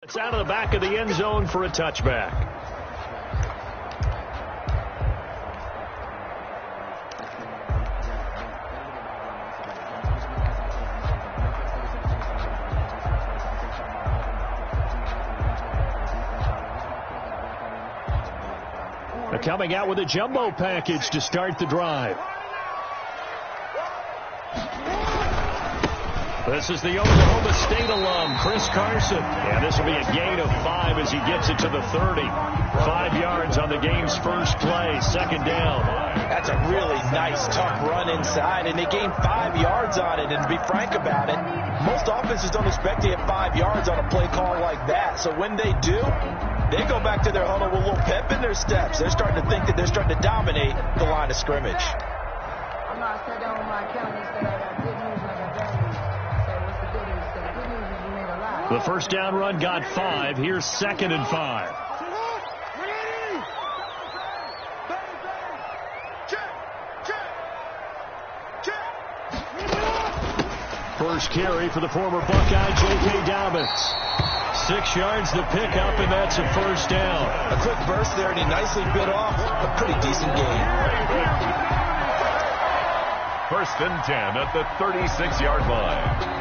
It's out of the back of the end zone for a touchback. They're coming out with a jumbo package to start the drive. This is the Oklahoma State alum, Chris Carson. And this will be a gain of 5 as he gets it to the 30. 5 yards on the game's first play, second down. That's a really nice, tough run inside, and they gained 5 yards on it. And to be frank about it, most offenses don't expect to get 5 yards on a play call like that. So when they do, they go back to their huddle with a little pep in their steps. They're starting to think that they're starting to dominate the line of scrimmage. I'm not sat down with my account and said I got good news and I got bad news. So what's the good news? So the good news is you made a lot. The first down run got 5. Here's 2nd and 5. First carry for the former Buckeye, J.K. Dobbins. 6 yards to pick up, and that's a first down. A quick burst there, and he nicely bit off a pretty decent gain. First and 10 at the 36-yard line.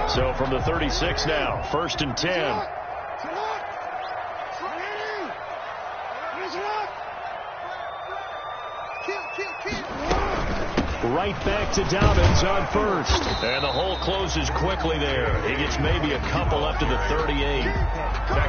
So from the 36 now, first and 10. Right back to Dobbins on first. And the hole closes quickly there. He gets maybe a couple up to the 38.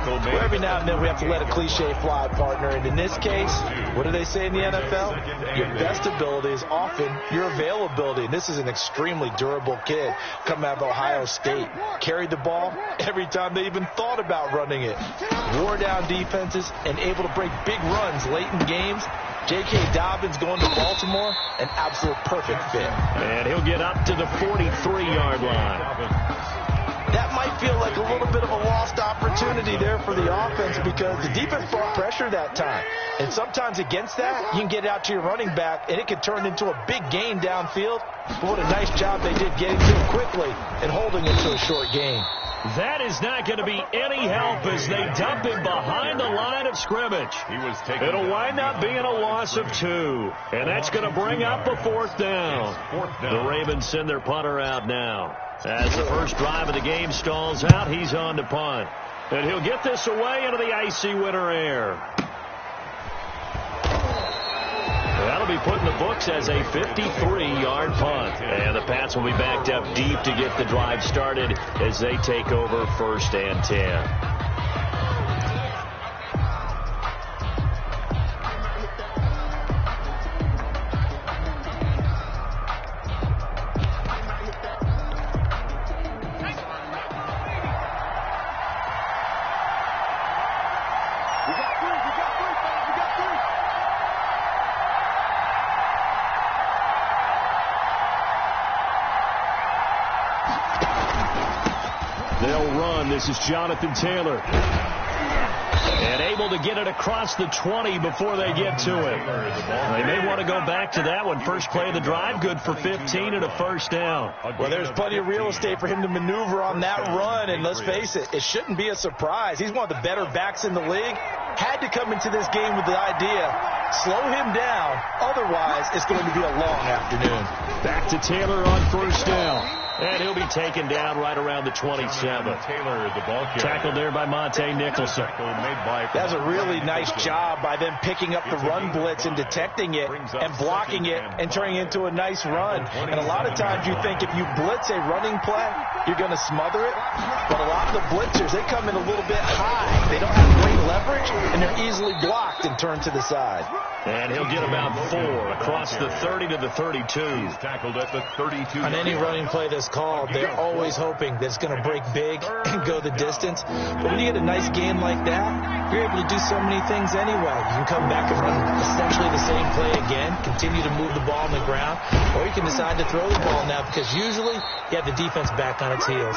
Well, every now and then we have to let a cliche fly, partner. And in this case, what do they say in the NFL? Your best ability is often your availability. And this is an extremely durable kid coming out of Ohio State. Carried the ball every time they even thought about running it. Wore down defenses and able to break big runs late in games. J.K. Dobbins going to Baltimore, an absolute perfect fit. And he'll get up to the 43-yard line. That might feel like a little bit of a lost opportunity there for the offense because the defense brought pressure that time. And sometimes against that, you can get it out to your running back, and it can turn into a big gain downfield. But what a nice job they did getting to it quickly and holding it to a short gain. That is not going to be any help as they dump him behind the line of scrimmage. It'll wind up being a loss of 2. And that's going to bring up a 4th down. The Ravens send their punter out now. As the first drive of the game stalls out, he's on to punt. And he'll get this away into the icy winter air. That'll be put in the books as a 53-yard punt. And the Pats will be backed up deep to get the drive started as they take over first and 10. This is Jonathan Taylor. And able to get it across the 20 before they get to it. They may want to go back to that one. First play of the drive, good for 15 and a first down. Well, there's plenty of real estate for him to maneuver on that run. And let's face it, it shouldn't be a surprise. He's one of the better backs in the league. Had to come into this game with the idea, slow him down. Otherwise, it's going to be a long afternoon. Back to Taylor on first down. And he'll be taken down right around the 27. Tackled there by Monte Nicholson. That's a really nice job by them picking up the run blitz and detecting it and blocking it and turning it into a nice run. And a lot of times you think if you blitz a running play, you're going to smother it. But a lot of the blitzers, they come in a little bit high. They don't have great leverage, and they're easily blocked and turned to the side. And he'll get about 4 across the 30 to the 32. He's tackled at the 32. On any running play that's called, they're always hoping that it's going to break big and go the distance. But when you get a nice game like that, you're able to do so many things anyway. You can come back and run essentially the same play again, continue to move the ball on the ground, or you can decide to throw the ball now because usually you have the defense back on its heels.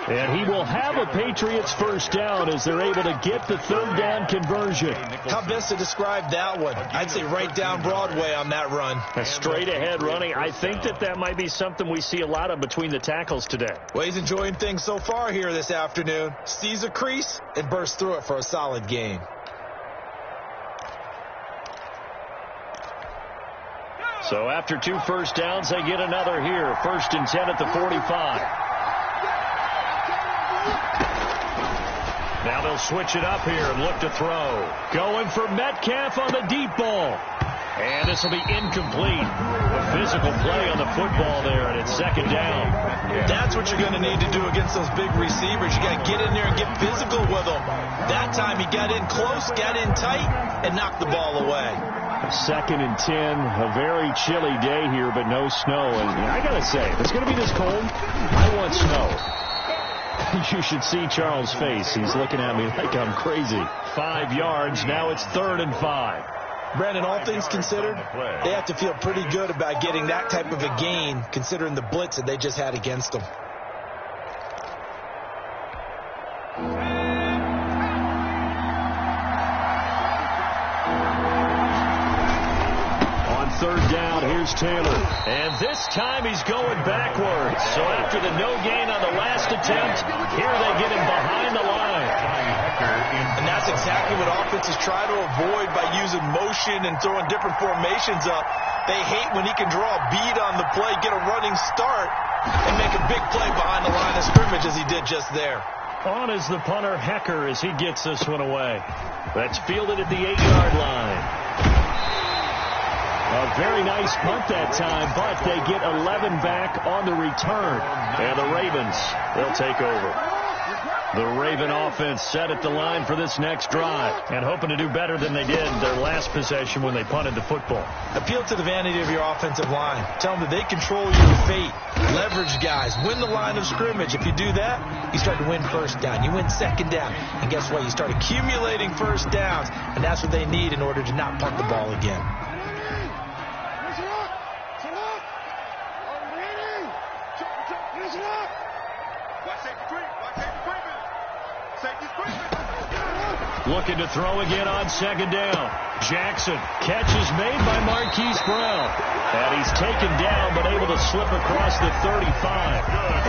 And he will have a Patriots first down as they're able to get the third down conversion. How best to describe that one? I'd say right down Broadway on that run. A straight ahead running. I think that might be something we see a lot of between the tackles today. Well, he's enjoying things so far here this afternoon. Sees a crease and bursts through it for a solid gain. So after 2 first downs, they get another here. 1st and 10 at the 45. Now they'll switch it up here and look to throw. Going for Metcalf on the deep ball. And this will be incomplete. A physical play on the football there, and it's 2nd down. That's what you're going to need to do against those big receivers. You got to get in there and get physical with them. That time he got in close, got in tight, and knocked the ball away. 2nd and 10, a very chilly day here, but no snow. And I got to say, if it's going to be this cold, I want snow. You should see Charles' face. He's looking at me like I'm crazy. 5 yards. Now it's 3rd and 5. Brandon, all things considered, they have to feel pretty good about getting that type of a gain, considering the blitz that they just had against them. On 3rd down, here's Taylor. And this time he's going backwards. So after the no gain on the last attempt, here they get him behind the line. And that's exactly what offenses try to avoid by using motion and throwing different formations up. They hate when he can draw a bead on the play, get a running start, and make a big play behind the line of scrimmage as he did just there. On is the punter, Hecker, as he gets this one away. That's fielded at the 8-yard line. A very nice punt that time, but they get 11 back on the return. And the Ravens, they'll take over. The Raven offense set at the line for this next drive and hoping to do better than they did their last possession when they punted the football. Appeal to the vanity of your offensive line. Tell them that they control your fate. Leverage guys. Win the line of scrimmage. If you do that, you start to win 1st down. You win 2nd down. And guess what? You start accumulating 1st downs, and that's what they need in order to not punt the ball again. Looking to throw again on 2nd down. Jackson. Catch is made by Marquise Brown. And he's taken down but able to slip across the 35.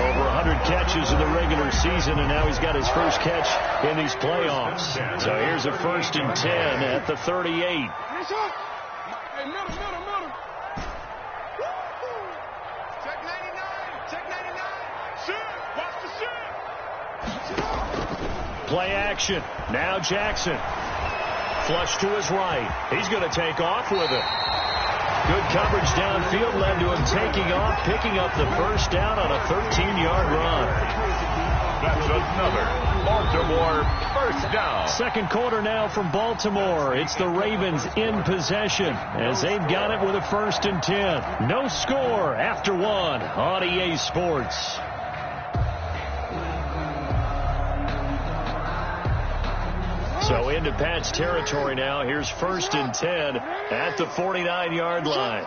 Over 100 catches in the regular season, and now he's got his first catch in these playoffs. So here's a 1st and 10 at the 38. Play action. Now Jackson. Flush to his right. He's going to take off with it. Good coverage downfield led to him taking off, picking up the 1st down on a 13-yard run. That's another Baltimore 1st down. 2nd quarter now from Baltimore. It's the Ravens in possession as they've got it with a 1st and 10. No score after 1 on EA Sports. So into Pat's territory now. Here's 1st and 10 at the 49-yard line.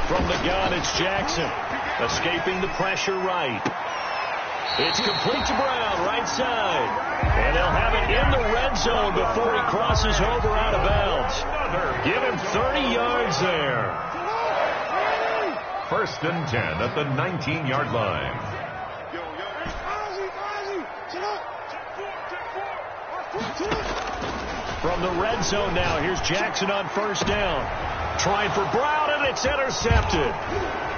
From the gun, it's Jackson. Escaping the pressure right. It's complete to Brown, right side. And they'll have it in the red zone before he crosses over out of bounds. Give him 30 yards there. 1st and 10 at the 19-yard line. From the red zone now, here's Jackson on 1st down. Trying for Brown, and it's intercepted.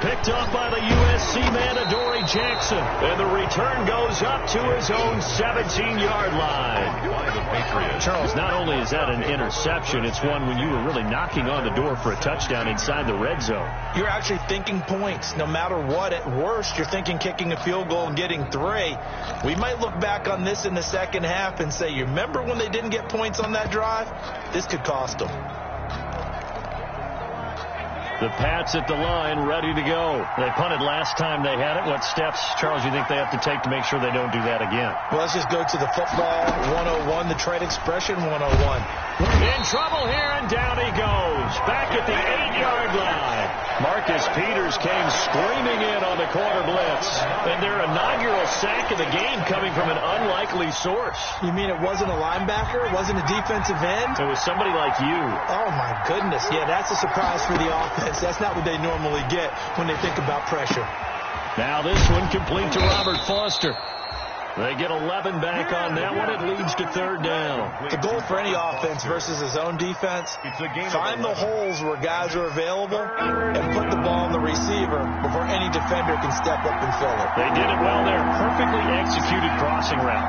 Picked up by the USC man, Adoree Jackson. And the return goes up to his own 17-yard line. Charles, not only is that an interception, it's one when you were really knocking on the door for a touchdown inside the red zone. You're actually thinking points. No matter what, at worst, you're thinking kicking a field goal and getting 3. We might look back on this in the 2nd half and say, you remember when they didn't get points on that drive? This could cost them. The Pats at the line, ready to go. They punted last time they had it. What steps, Charles, you think they have to take to make sure they don't do that again? Well, let's just go to the football 101, the trade expression 101. In trouble here, and down he goes. Back at the 8-yard line. Marcus Peters came screaming in on the corner blitz. And their inaugural sack of the game coming from an unlikely source. You mean it wasn't a linebacker? It wasn't a defensive end? It was somebody like you. Oh, my goodness. Yeah, that's a surprise for the offense. That's not what they normally get when they think about pressure. Now this one complete to Robert Foster. They get 11 back on that one. It leads to 3rd down. The goal for any offense versus his own defense, find the holes where guys are available and put the ball on the receiver before any defender can step up and fill it. They did it well there. Perfectly executed crossing route.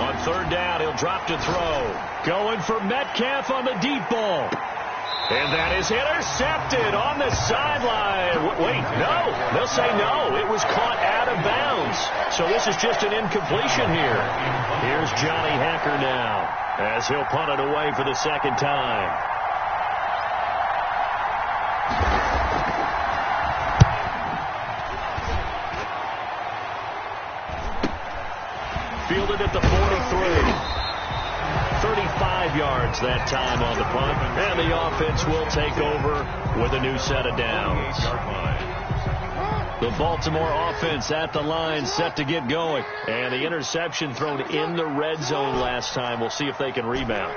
On 3rd down, he'll drop to throw. Going for Metcalf on the deep ball. And that is intercepted on the sideline. Wait, no. They'll say no. It was caught out of bounds. So this is just an incompletion here. Here's Johnny Hacker now as he'll punt it away for the 2nd time. Fielded at the 43. 35 yards that time on the punt. And the offense will take over with a new set of downs. The Baltimore offense at the line, set to get going. And the interception thrown in the red zone last time. We'll see if they can rebound.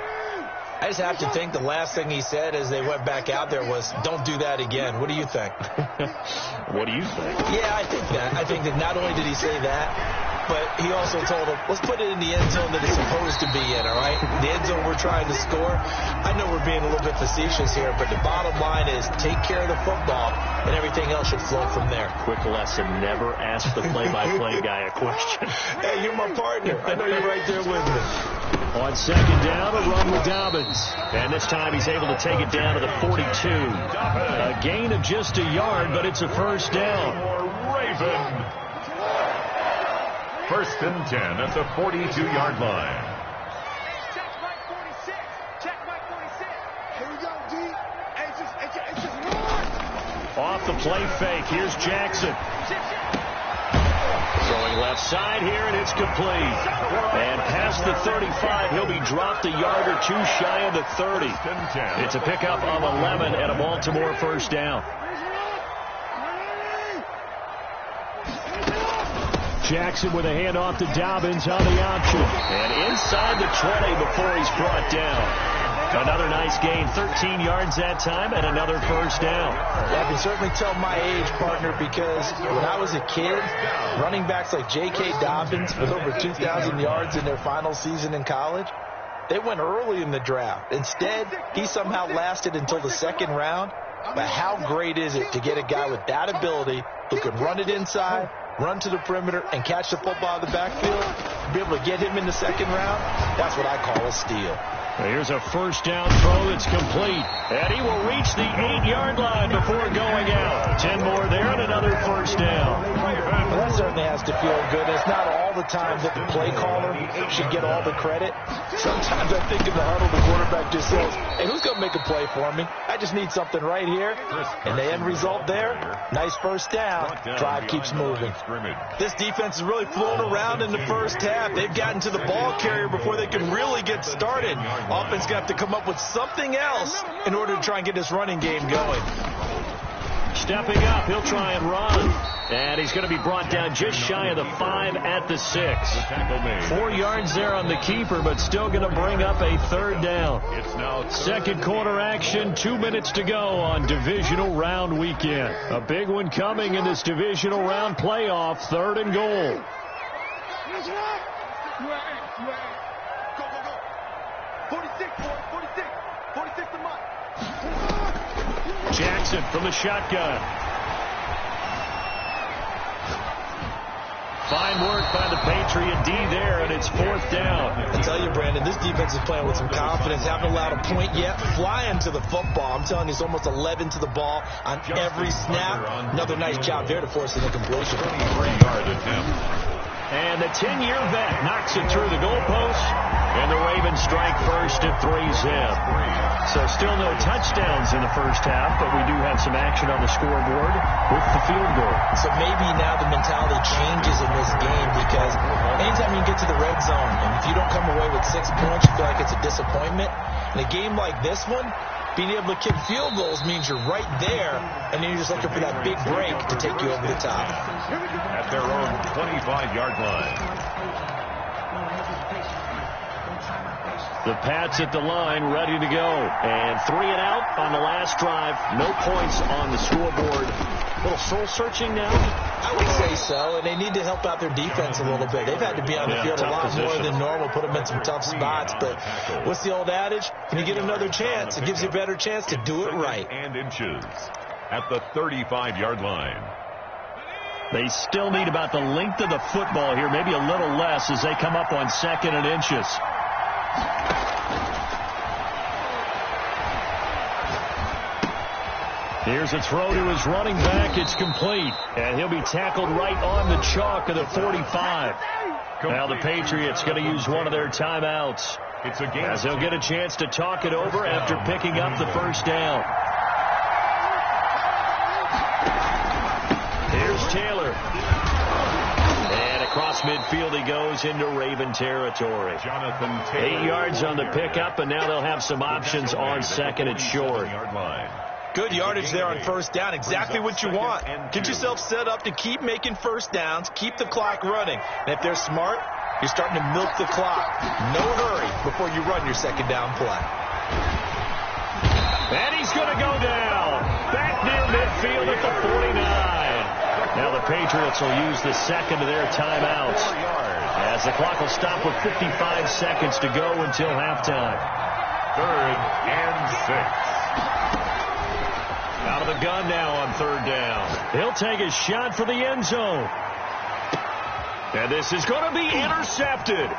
I just have to think the last thing he said as they went back out there was, don't do that again. What do you think? What do you think? Yeah, I think that. I think that not only did he say that, but he also told him, let's put it in the end zone that it's supposed to be in, all right? The end zone we're trying to score. I know we're being a little bit facetious here, but the bottom line is take care of the football, and everything else should flow from there. Quick lesson, never ask the play-by-play guy a question. Hey, you're my partner. I know you're right there with me. On 2nd down, a run with Dobbins. And this time he's able to take it down to the 42. A gain of just a yard, but it's a 1st down. Raven. 1st and 10 at the 42-yard line. Check Mike 46. Check Mike 46. Here we go, D. It's just one. Off the play fake. Here's Jackson. Throwing left side here, and it's complete. And past the 35, he'll be dropped a yard or two shy of the 30. It's a pickup of 11 and a Baltimore 1st down. Jackson with a handoff to Dobbins on the option. And inside the 20 before he's brought down. Another nice gain, 13 yards that time, and another 1st down. I can certainly tell my age, partner, because when I was a kid, running backs like J.K. Dobbins with over 2,000 yards in their final season in college, they went early in the draft. Instead, he somehow lasted until the 2nd round. But how great is it to get a guy with that ability who can run it inside, run to the perimeter, and catch the football in the backfield, be able to get him in the 2nd round? That's what I call a steal. Here's a 1st down throw that's complete. And he will reach the 8-yard line before going out. 10 more there and another 1st down. Well, that certainly has to feel good. It's not all the time that the play caller should get all the credit. Sometimes I think in the huddle, the quarterback just says, hey, who's going to make a play for me? I just need something right here. And the end result there, nice 1st down. Drive keeps moving. This defense is really flown around in the 1st half. They've gotten to the ball carrier before they can really get started. Offense got to come up with something else in order to try and get this running game going. Stepping up, he'll try and run. And he's going to be brought down just shy of the 5 at the 6. 4 yards there on the keeper, but still going to bring up a 3rd down. 2nd quarter action, 2 minutes to go on divisional round weekend. A big one coming in this divisional round playoff, 3rd and goal. Jackson from the shotgun. Fine work by the Patriot D there, and it's 4th down. I tell you, Brandon, this defense is playing with some confidence. Haven't allowed a point yet. Flying to the football. I'm telling you, it's almost 11 to the ball on every snap. Another nice job there to force an incompletion. 23-yard attempt. And the 10-year vet knocks it through the goalpost, and the Ravens strike first at 3-zip. So still no touchdowns in the first half, but we do have some action on the scoreboard with the field goal. So maybe now the mentality changes in this game because anytime you get to the red zone, and if you don't come away with 6 points, you feel like it's a disappointment. In a game like this one, being able to kick field goals means you're right there, and then you're just looking for that big break to take you over the top. At their own 25-yard line. The Pats at the line, ready to go. And 3 and out on the last drive. No points on the scoreboard. A little soul-searching now? I would say so, and they need to help out their defense a little bit. They've had to be on the field a lot more than normal, put them in some tough spots. But what's the old adage? When you get another chance, it gives you a better chance to do it right. And inches at the 35-yard line. They still need about the length of the football here, maybe a little less as they come up on 2nd and inches. Here's a throw to his running back. It's complete. And he'll be tackled right on the chalk of the 45. Now the Patriots going to use one of their timeouts as they'll get a chance to talk it over after picking up the first down. Here's Taylor. And across midfield he goes into Raven territory. 8 yards on the pickup, and now they'll have some options on 2nd and short. Good yardage there on first down. Exactly what you want. Get yourself set up to keep making first downs, keep the clock running. And if they're smart, you're starting to milk the clock. No hurry before you run your 2nd down play. And he's going to go down. Back near midfield at the 49. Now the Patriots will use the 2nd of their timeouts as the clock will stop with 55 seconds to go until halftime. 3rd and 6. Out of the gun now on 3rd down. He'll take a shot for the end zone. And this is going to be intercepted.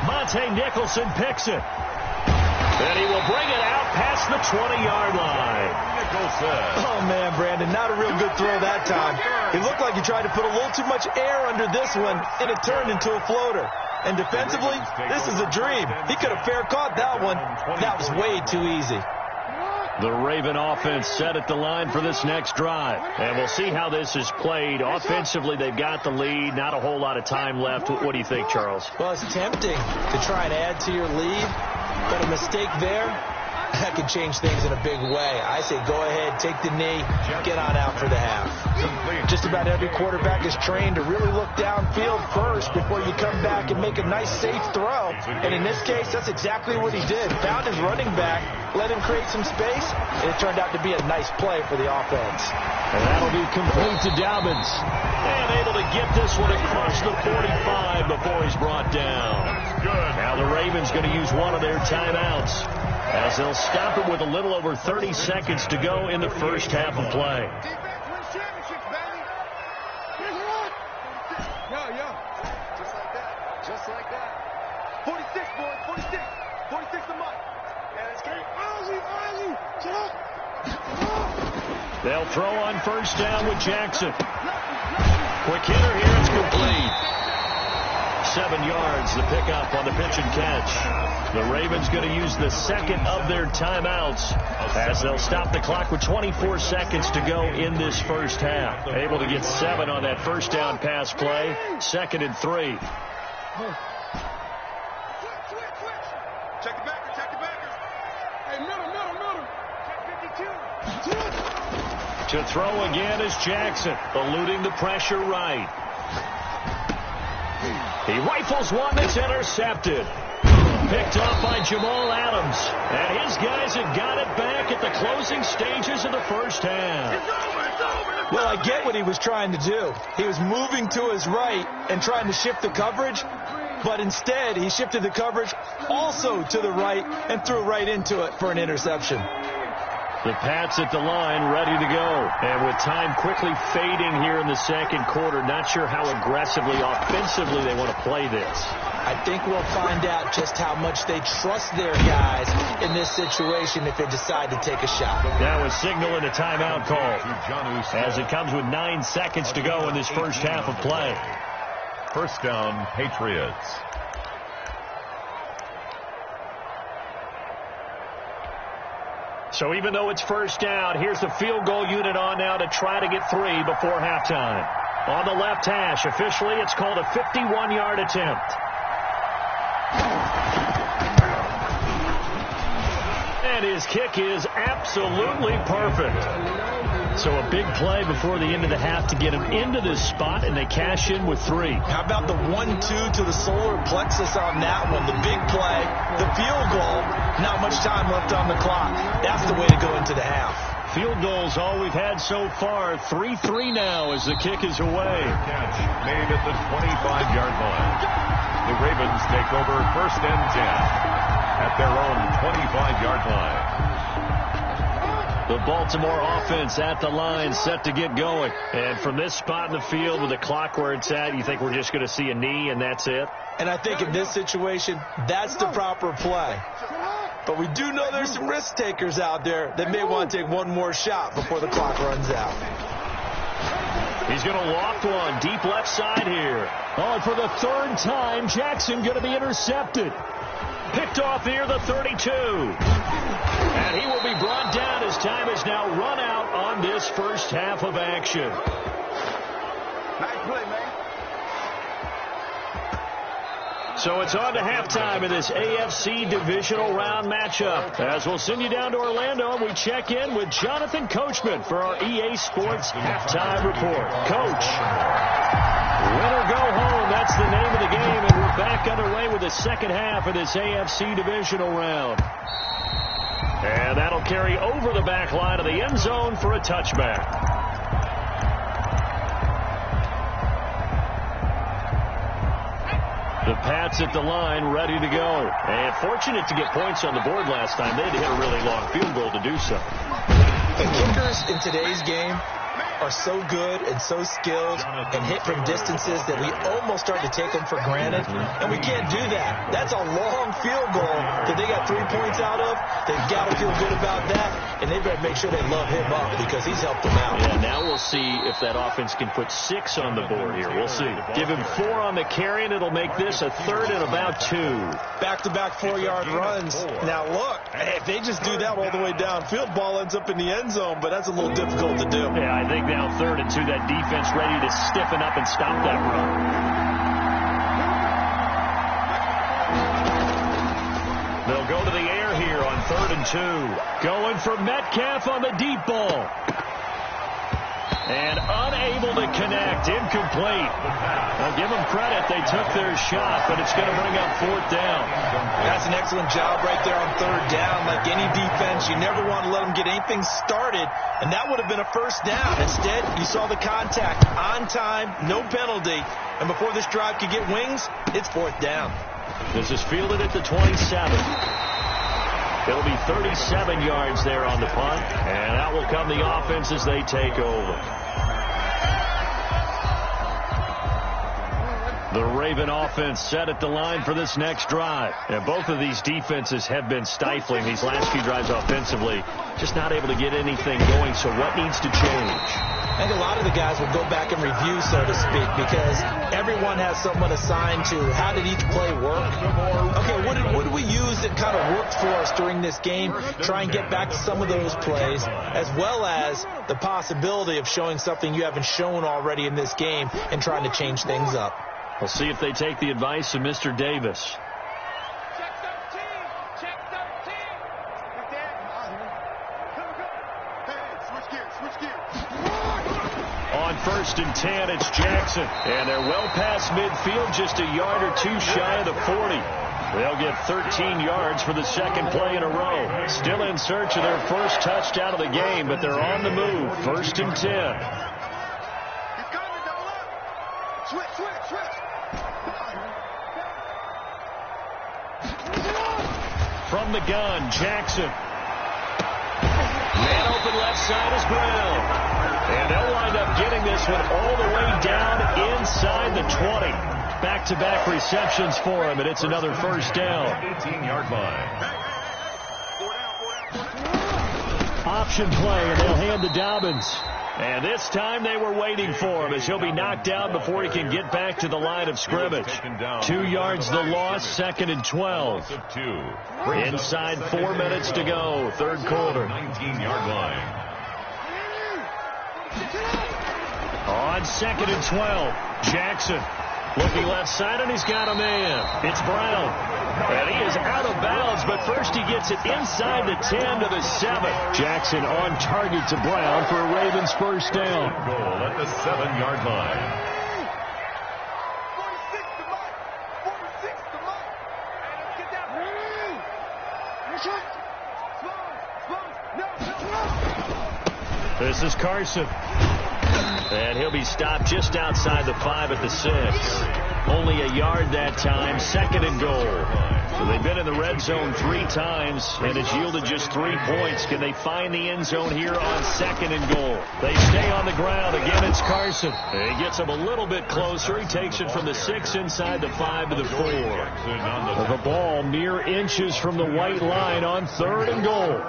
Monte Nicholson picks it. And he will bring it out past the 20-yard line. Oh, man, Brandon, not a real good throw that time. It looked like he tried to put a little too much air under this one, and it turned into a floater. And defensively, this is a dream. He could have fair caught that one. That was way too easy. The Raven offense set at the line for this next drive. And we'll see how this is played. Offensively, they've got the lead. Not a whole lot of time left. What do you think, Charles? Well, it's tempting to try and add to your lead. But a mistake there, that could change things in a big way. I say go ahead, take the knee, get on out for the half. Just about every quarterback is trained to really look downfield first before you come back and make a nice, safe throw. And in this case, that's exactly what he did. Found his running back, let him create some space, and it turned out to be a nice play for the offense. And that'll be complete to Dobbins. And able to get this one across the 45 before he's brought down. Now the Ravens going to use one of their timeouts as they'll stop it with a little over 30 seconds to go in the first half of play. Defense wins championships, baby. Yo. Just like that. Just like that. 46, boys. 46. 46 a month. Yeah, that's great. Ozzy. Get up. They'll throw on first down with Jackson. Quick hitter here. It's complete. 7 yards, the pickup on the pitch and catch. The Ravens going to use the 2nd of their timeouts as they'll stop the clock with 24 seconds to go in this first half. Able to get 7 on that first down pass play. 2nd and 3. Check the backers. Hey, middle. Check 52. To throw again is Jackson, eluding the pressure right. He rifles one that's intercepted. Picked off by Jamal Adams. And his guys have got it back at the closing stages of the first half. Well, I get what he was trying to do. He was moving to his right and trying to shift the coverage, but instead he shifted the coverage also to the right and threw right into it for an interception. The Pats at the line, ready to go. And with time quickly fading here in the second quarter, not sure how aggressively, offensively they want to play this. I think we'll find out just how much they trust their guys in this situation if they decide to take a shot. Now a signal and a timeout call as it comes with 9 seconds to go in this first half of play. First down, Patriots. So even though it's first down, here's the field goal unit on now to try to get 3 before halftime. On the left hash, officially it's called a 51-yard attempt. And his kick is absolutely perfect. So a big play before the end of the half to get him into this spot, and they cash in with 3. How about the 1-2 to the solar plexus on that one? The big play, the field goal, not much time left on the clock. That's the way to go into the half. Field goals all we've had so far. 3-3 now as the kick is away. Catch made at the 25-yard line. The Ravens take over 1st and 10 at their own 25-yard line. The Baltimore offense at the line, set to get going. And from this spot in the field with the clock where it's at, you think we're just going to see a knee and that's it? And I think in this situation, that's the proper play. But we do know there's some risk takers out there that may want to take one more shot before the clock runs out. He's going to loft one deep left side here. Oh, and for the 3rd time, Jackson going to be intercepted. Picked off near the 32. And he will be brought down as time is now run out on this first half of action. Nice play, man. So it's on to halftime in this AFC divisional round matchup. As we'll send you down to Orlando, and we check in with Jonathan Coachman for our EA Sports Halftime Report. Coach, win or go home, that's the name of the game, and we're back underway with the second half of this AFC divisional round. And that'll carry over the back line of the end zone for a touchback. The Pats at the line, ready to go. And fortunate to get points on the board last time. They had to hit a really long field goal to do so. The kickers in today's game are so good and so skilled and hit from distances that we almost start to take them for granted, and we can't do that. That's a long field goal that they got 3 points out of. They've got to feel good about that, and they better make sure they love him up because he's helped them out. Yeah, now we'll see if that offense can put 6 on the board here. We'll see. Give him 4 on the carry, and it'll make this a 3rd and about 2. Back-to-back 4-yard runs. Now, look, if they just do that all the way downfield, ball ends up in the end zone, but that's a little difficult to do. Yeah, I think now 3rd and 2, that defense ready to stiffen up and stop that run. They'll go to the air here on 3rd and 2. Going for Metcalf on the deep ball. And unable to connect. Incomplete. I'll give them credit. They took their shot, but it's going to bring up 4th down. That's an excellent job right there on 3rd down. Like any defense, you never want to let them get anything started, and that would have been a 1st down. Instead, you saw the contact on time, no penalty, and before this drive could get wings, it's 4th down. This is fielded at the 27. It'll be 37 yards there on the punt, and out will come the offense as they take over. The Raven offense set at the line for this next drive. And both of these defenses have been stifling these last few drives offensively. Just not able to get anything going, so what needs to change? I think a lot of the guys will go back and review, so to speak, because everyone has someone assigned to how did each play work. Okay, what did we use that kind of worked for us during this game? Try and get back to some of those plays, as well as the possibility of showing something you haven't shown already in this game and trying to change things up. We'll see if they take the advice of Mr. Davis. Check 13. Check 13. Right there. Hey, switch gears. On 1st and 10, it's Jackson. And they're well past midfield, just a yard or 2 shy of the 40. They'll get 13 yards for the 2nd play in a row. Still in search of their first touchdown of the game, but they're on the move. 1st and 10. He's coming, double up. Switch. From the gun, Jackson. Man open left side is Brown. And they'll wind up getting this one all the way down inside the 20. Back-to-back receptions for him, and it's another 1st down. 18-yard line. Option play, and they'll hand to Dobbins. And this time they were waiting for him as he'll be knocked down before he can get back to the line of scrimmage. 2 yards the loss, 2nd and 12. Inside 4 minutes to go, third quarter. 19-yard line. On 2nd and 12, Jackson looking left side, and he's got a man. It's Brown. And he is out of bounds, but first he gets it inside the 10 to the 7. Jackson on target to Brown for a Ravens first down. Goal at the 7-yard line. 46 to Mike. 46 to Mike. Hey, let's get that. Slow. No. This is Carson. And he'll be stopped just outside the 5 at the 6. Only a yard that time, 2nd and goal. So they've been in the red zone 3 times, and it's yielded just 3 points. Can they find the end zone here on 2nd and goal? They stay on the ground. Again, it's Carson. He gets him a little bit closer. He takes it from the 6 inside the 5 to the 4. The ball mere inches from the white line on 3rd and goal.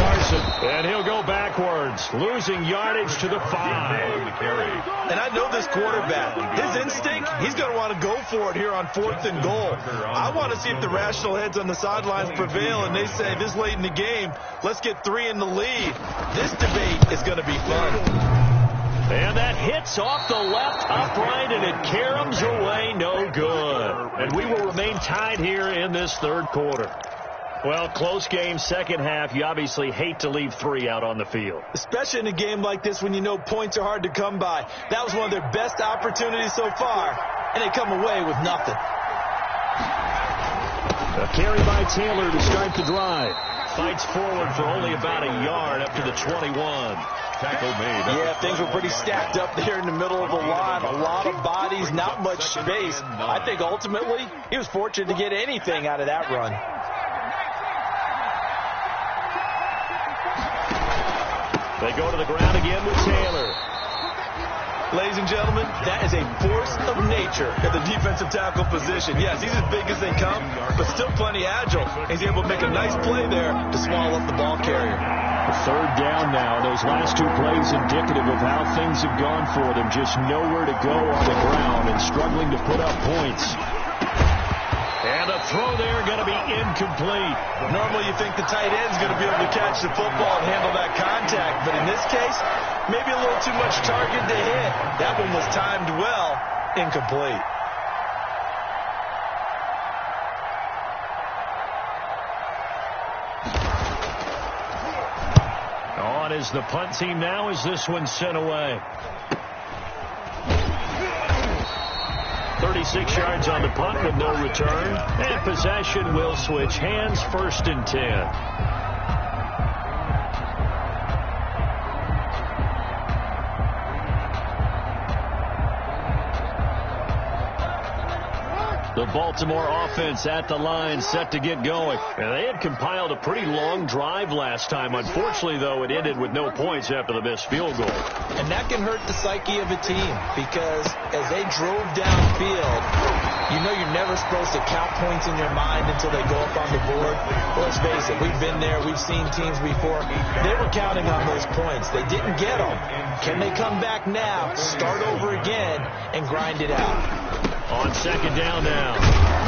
Carson, and he'll go backwards, losing yardage to the 5. And I know this quarterback. His instinct, he's going to want to go for it here on 4th and goal. I want to see if the rational heads on the sidelines prevail, and they say this late in the game, let's get 3 in the lead. This debate is going to be fun. And that hits off the left upright, and it caroms away, no good. And we will remain tied here in this third quarter. Well, close game, second half. You obviously hate to leave 3 out on the field. Especially in a game like this when you know points are hard to come by. That was one of their best opportunities so far, and they come away with nothing. A carry by Taylor to start the drive. Fights forward for only about a yard up to the 21. Tackle made. Yeah, things were pretty stacked up there in the middle of the line. A lot of bodies, not much space. I think ultimately he was fortunate to get anything out of that run. They go to the ground again with Taylor. Ladies and gentlemen, that is a force of nature at the defensive tackle position. Yes, he's as big as they come, but still plenty agile. He's able to make a nice play there to swallow up the ball carrier. A 3rd down now. Those last 2 plays indicative of how things have gone for them. Just nowhere to go on the ground and struggling to put up points. And a throw there going to be incomplete. Normally you think the tight end's going to be able to catch the football and handle that contact, but in this case, maybe a little too much target to hit. That one was timed well, incomplete. On is the punt team now as this one sent away. 36 yards on the punt with no return. And possession will switch hands, 1st and 10. The Baltimore offense at the line, set to get going. And they had compiled a pretty long drive last time. Unfortunately, though, it ended with no points after the missed field goal. And that can hurt the psyche of a team because as they drove downfield, you know you're never supposed to count points in your mind until they go up on the board. Well, let's face it, we've been there. We've seen teams before. They were counting on those points. They didn't get them. Can they come back now, start over again, and grind it out? On 2nd down now,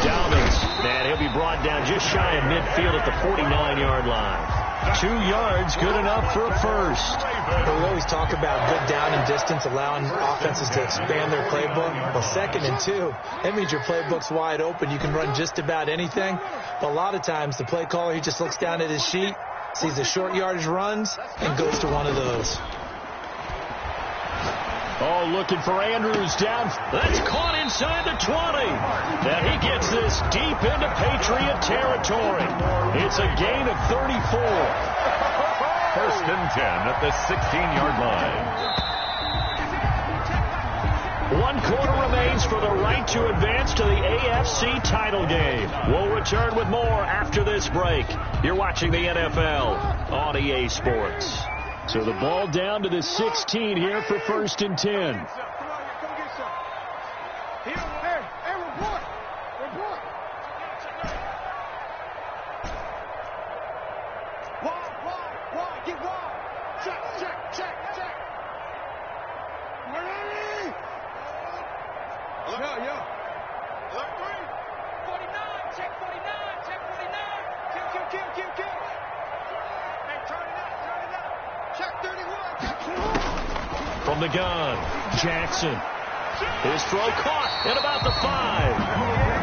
Dobbins, and he'll be brought down just shy of midfield at the 49-yard line. 2 yards, good enough for a first. We always talk about good down and distance, allowing offenses to expand their playbook. Well, 2nd and 2, that means your playbook's wide open. You can run just about anything. But a lot of times, the play caller, he just looks down at his sheet, sees the short yardage runs, and goes to one of those. Oh, looking for Andrews down. That's caught inside the 20. Now he gets this deep into Patriot territory. It's a gain of 34. 1st and 10 at the 16-yard line. 1 quarter remains for the right to advance to the AFC title game. We'll return with more after this break. You're watching the NFL on EA Sports. So the ball down to the 16 here for 1st and 10. Wide, get wide. Hey, turn it up. Check 31. From the gun, Jackson. His throw caught at about the 5.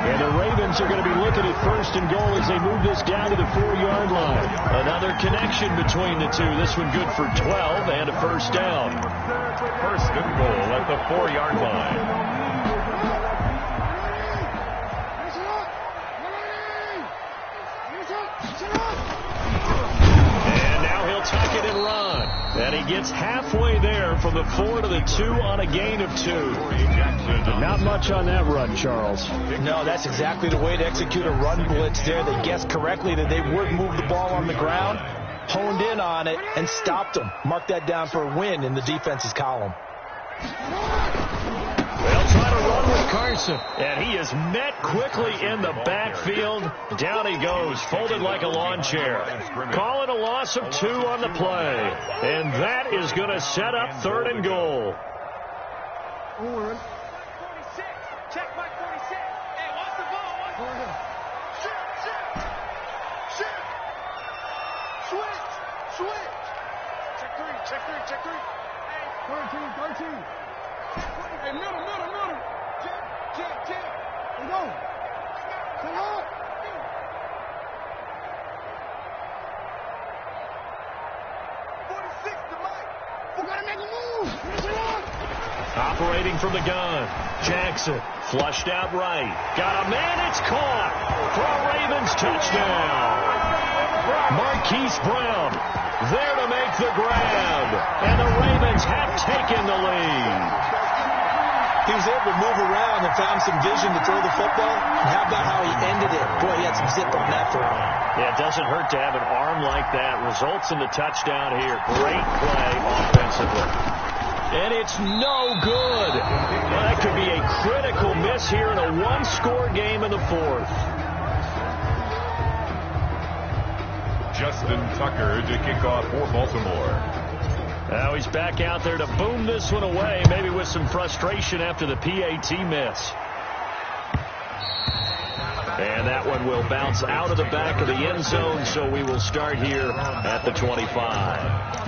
And the Ravens are going to be looking at 1st and goal as they move this down to the 4-yard line. Another connection between the two. This one good for 12 and a first down. 1st and goal at the 4-yard line. Tuck it and run. And he gets halfway there from the 4 to the 2 on a gain of 2. Not much on that run, Charles. No, that's exactly the way to execute a run blitz there. They guessed correctly that they would move the ball on the ground, honed in on it, and stopped them. Mark that down for a win in the defense's column. They'll try to run with Carson. And he is met quickly in the backfield. Down he goes, folded like a lawn chair. Call it a loss of 2 on the play. And that is going to set up 3rd and goal. 46. Check my 46. Hey, watch the ball. Watch the ball. Shift. Switch. Check 3. Hey. 13. Hey, middle. Jam. Let's go. Come on. 46 to Mike. We gotta make a move. Operating from the gun. Jackson flushed out right. Got a man. It's caught for a Ravens touchdown. Marquise Brown there to make the grab. And the Ravens have taken the lead. He was able to move around and found some vision to throw the football. And how about how he ended it? Boy, he had some zip on that throw. Yeah, it doesn't hurt to have an arm like that. Results in the touchdown here. Great play offensively. And it's no good. Well, that could be a critical miss here in a one-score game in the 4th. Justin Tucker to kick off for Baltimore. Now he's back out there to boom this one away, maybe with some frustration after the PAT miss. And that one will bounce out of the back of the end zone, so we will start here at the 25.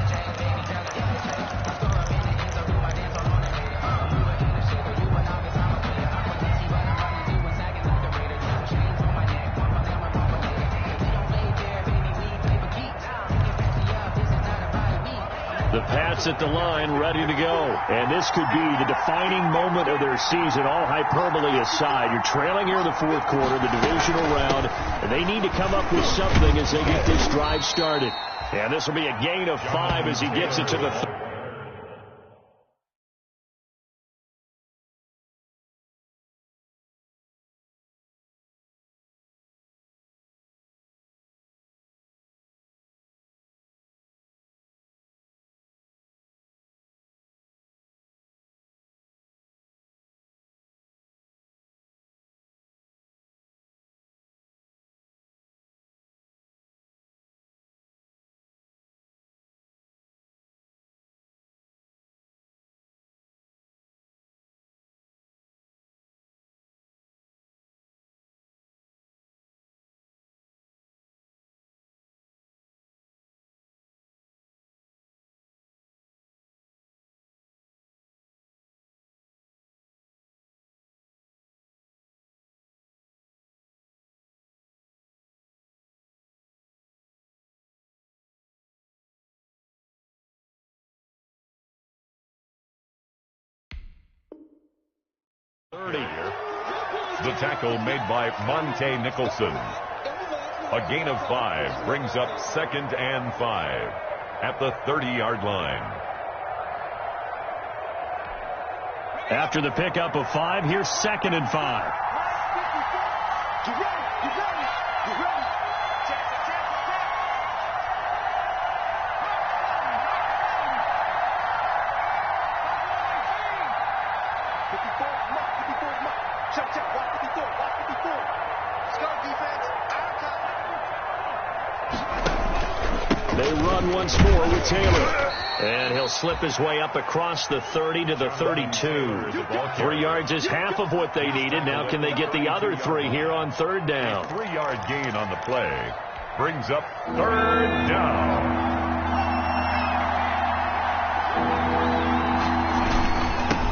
The Pats at the line, ready to go. And this could be the defining moment of their season, all hyperbole aside. You're trailing here in the 4th quarter, the divisional round, and they need to come up with something as they get this drive started. And this will be a gain of 5 as he gets it to the 3rd. The tackle made by Monte Nicholson. A gain of 5 brings up 2nd and 5 at the 30-yard line. After the pickup of 5, here's 2nd and 5. Get ready. They run once more with Taylor. And he'll slip his way up across the 30 to the 32. 3 yards is half of what they needed. Now can they get the other 3 here on 3rd down? A 3-yard gain on the play. brings up third down.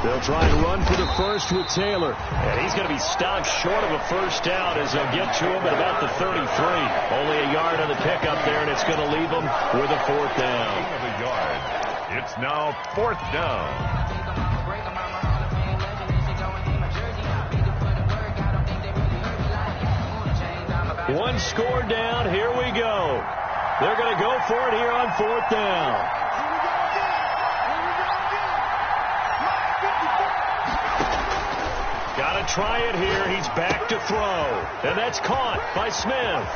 They'll try and run for the first with Taylor. And he's going to be stopped short of a first down as they'll get to him at about the 33. Only a yard on the pickup there, and it's going to leave him with a fourth down. It's now fourth down. One score down. Here we go. They're going to go for it here on fourth down. Got to try it here. He's back to throw. And that's caught by Smith.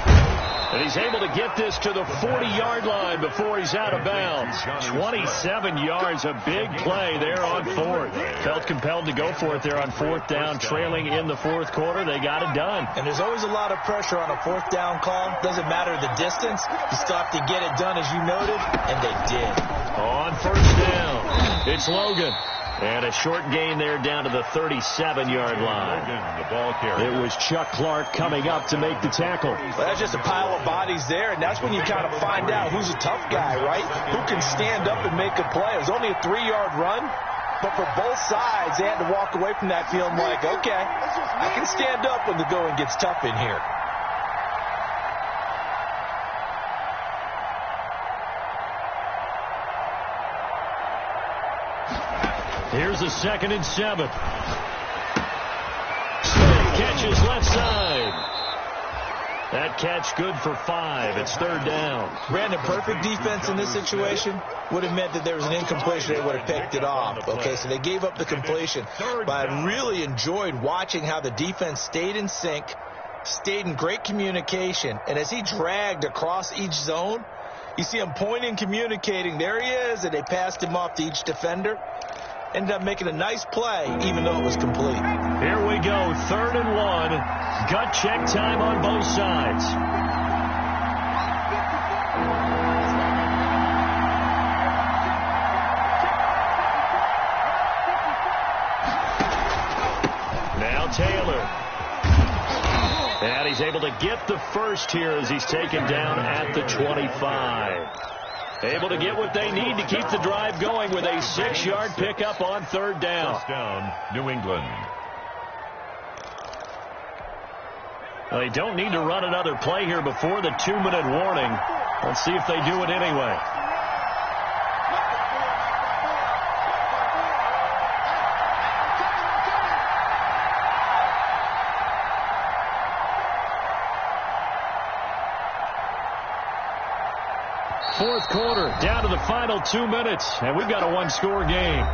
And he's able to get this to the 40-yard line before he's out of bounds. 27 yards, a big play there on fourth. Felt compelled to go for it there on fourth down, trailing in the fourth quarter. They got it done. And there's always a lot of pressure on a fourth down call. Doesn't matter the distance. You still have to get it done, as you noted, and they did. On first down, it's Logan. And a short gain there down to the 37-yard line. The ball carrier. It was Chuck Clark coming up to make the tackle. Well, that's just a pile of bodies there, and that's when you kind of find out who's a tough guy, right? Who can stand up and make a play. It was only a 3-yard run, but for both sides, they had to walk away from that feeling like, okay, I can stand up when the going gets tough in here. Here's a 2nd and 7. Smith catches left side. That catch good for 5. It's third down. Brandon, perfect defense in this situation would have meant that there was an incompletion. They would have picked it off. Okay, so they gave up the completion. But I really enjoyed watching how the defense stayed in sync, stayed in great communication. And as he dragged across each zone, you see him pointing, communicating. There he is, and they passed him off to each defender. Ended up making a nice play, even though it was complete. Here we go, 3rd and 1. Gut check time on both sides. Now Taylor. And he's able to get the first here as he's taken down at the 25. Able to get what they need to keep the drive going with a 6-yard pickup on third down. First down, New England. They don't need to run another play here before the 2-minute warning. Let's see if they do it anyway. Fourth quarter, down to the final 2 minutes, and we've got a one-score game.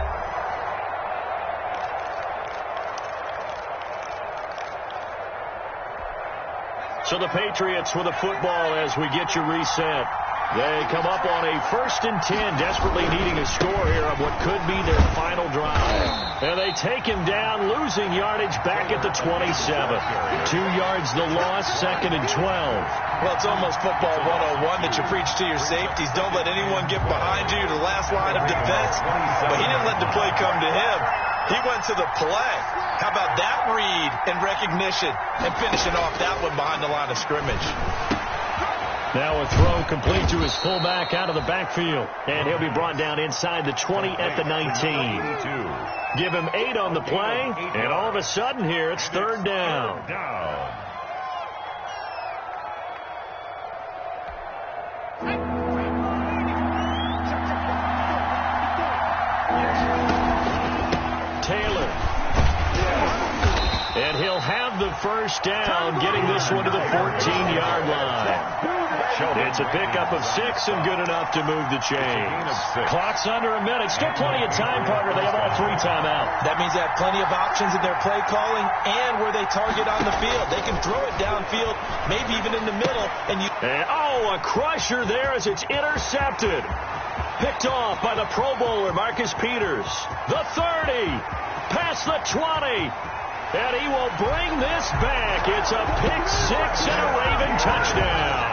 So the Patriots with a football as we get you reset. They come up on a 1st and 10, desperately needing a score here on what could be their final drive. And they take him down, losing yardage back at the 27. 2 yards the loss, 2nd and 12. Well, it's almost football 101 that you preach to your safeties. Don't let anyone get behind you, the last line of defense. But he didn't let the play come to him. He went to the play. How about that read and recognition and finishing off that one behind the line of scrimmage? Now a throw complete to his fullback out of the backfield. And he'll be brought down inside the 20 at the 19. Give him 8 on the play, and all of a sudden here it's third down. Taylor. And he'll have the first down, getting this one to the 14-yard line. It's a pickup of 6 and good enough to move the chains. Clock's under a minute. Still plenty of time, partner. They have all 3 timeouts. That means they have plenty of options in their play calling and where they target on the field. They can throw it downfield, maybe even in the middle. And a crusher there as it's intercepted. Picked off by the Pro Bowler, Marcus Peters. The 30, past the 20. And he will bring this back. It's a pick 6 and a Raven touchdown.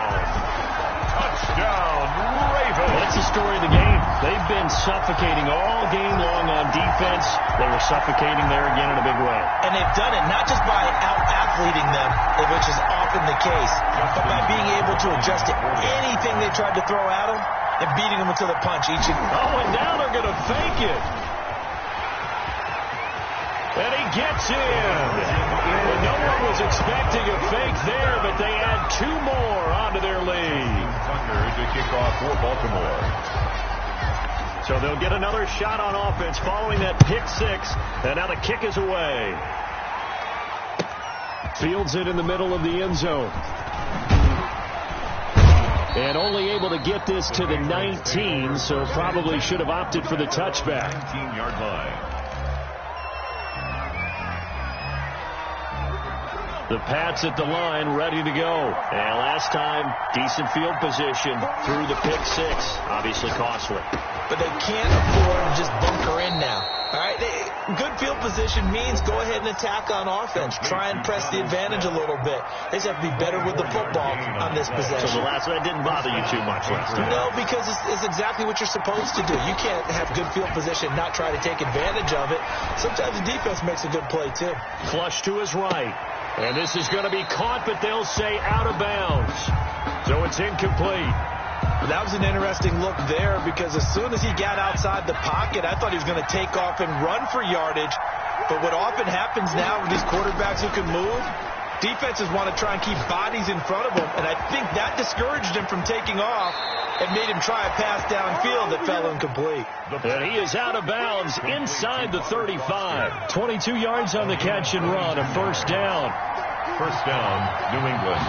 Touchdown, Ravens. That's the story of the game. They've been been suffocating all game long on defense. They were suffocating there again in a big way. And they've done it not just by out-athleting them, which is often the case, but by being able to adjust to anything they tried to throw at them and beating them to the punch each and... Oh, and now they're going to fake it. And he gets in. And no one was expecting a fake there, but they add 2 more onto their lead. To kick off for Baltimore. So they'll get another shot on offense following that pick 6. And now the kick is away. Fields it in the middle of the end zone. And only able to get this to the 19, so probably should have opted for the touchback. 19-yard line. The Pats at the line, ready to go. And last time, decent field position through the pick 6. Obviously costly. But they can't afford to just bunker in now. All right, good field position means go ahead and attack on offense. Try and press the advantage a little bit. They just have to be better with the football on this possession. So the last one didn't bother you too much last time. No, because it's exactly what you're supposed to do. You can't have good field position, not try to take advantage of it. Sometimes the defense makes a good play, too. Flush to his right. And this is going to be caught, but they'll say out of bounds. So it's incomplete. That was an interesting look there because as soon as he got outside the pocket, I thought he was going to take off and run for yardage. But what often happens now with these quarterbacks who can move, defenses want to try and keep bodies in front of them. And I think that discouraged him from taking off and made him try a pass downfield that fell incomplete. And he is out of bounds inside the 35. 22 yards on the catch and run, a first down. First down, New England.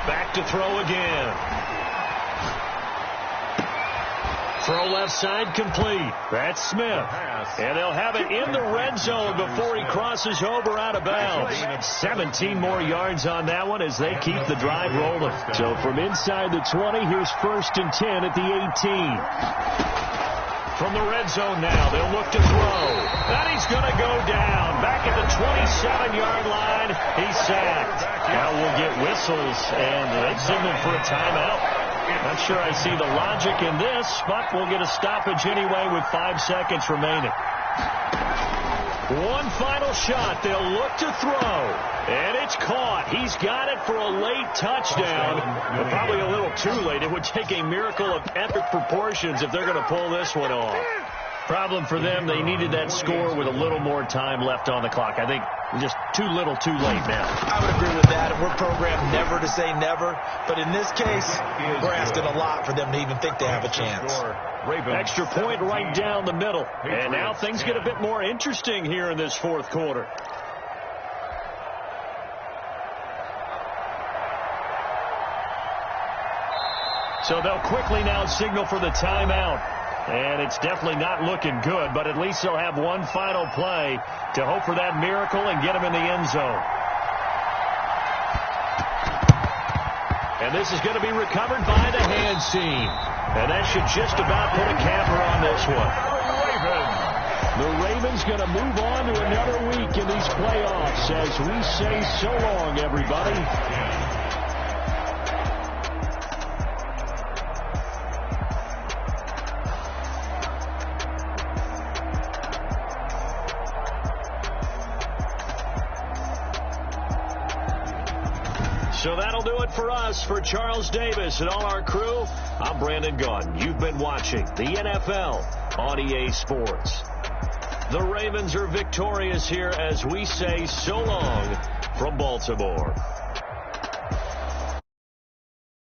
Back to throw again. Throw left side complete. That's Smith. And they'll have it in the red zone before he crosses over out of bounds. 17 more yards on that one as they keep the drive rolling. So from inside the 20, here's 1st and 10 at the 18. From the red zone now, they'll look to throw. And he's going to go down. Back at the 27-yard line, he's sacked. Now we'll get whistles, and they signal for a timeout. Not sure I see the logic in this, but we'll get a stoppage anyway with 5 seconds remaining. One final shot. They'll look to throw. And it's caught. He's got it for a late touchdown. But probably a little too late. It would take a miracle of epic proportions if they're going to pull this one off. Problem for them, they needed that score with a little more time left on the clock. I think just too little, too late now. I would agree with that. We're programmed never to say never. But in this case, we're asking a lot for them to even think they have a chance. Extra point right down the middle. And now things get a bit more interesting here in this 4th quarter. So they'll quickly now signal for the timeout. And it's definitely not looking good, but at least they'll have one final play to hope for that miracle and get them in the end zone. And this is going to be recovered by the hands team. And that should just about put a capper on this one. The Ravens going to move on to another week in these playoffs as we say so long, everybody. So that'll do it for us. For Charles Davis and all our crew, I'm Brandon Gaudin. You've been watching the NFL on EA Sports. The Ravens are victorious here as we say so long from Baltimore.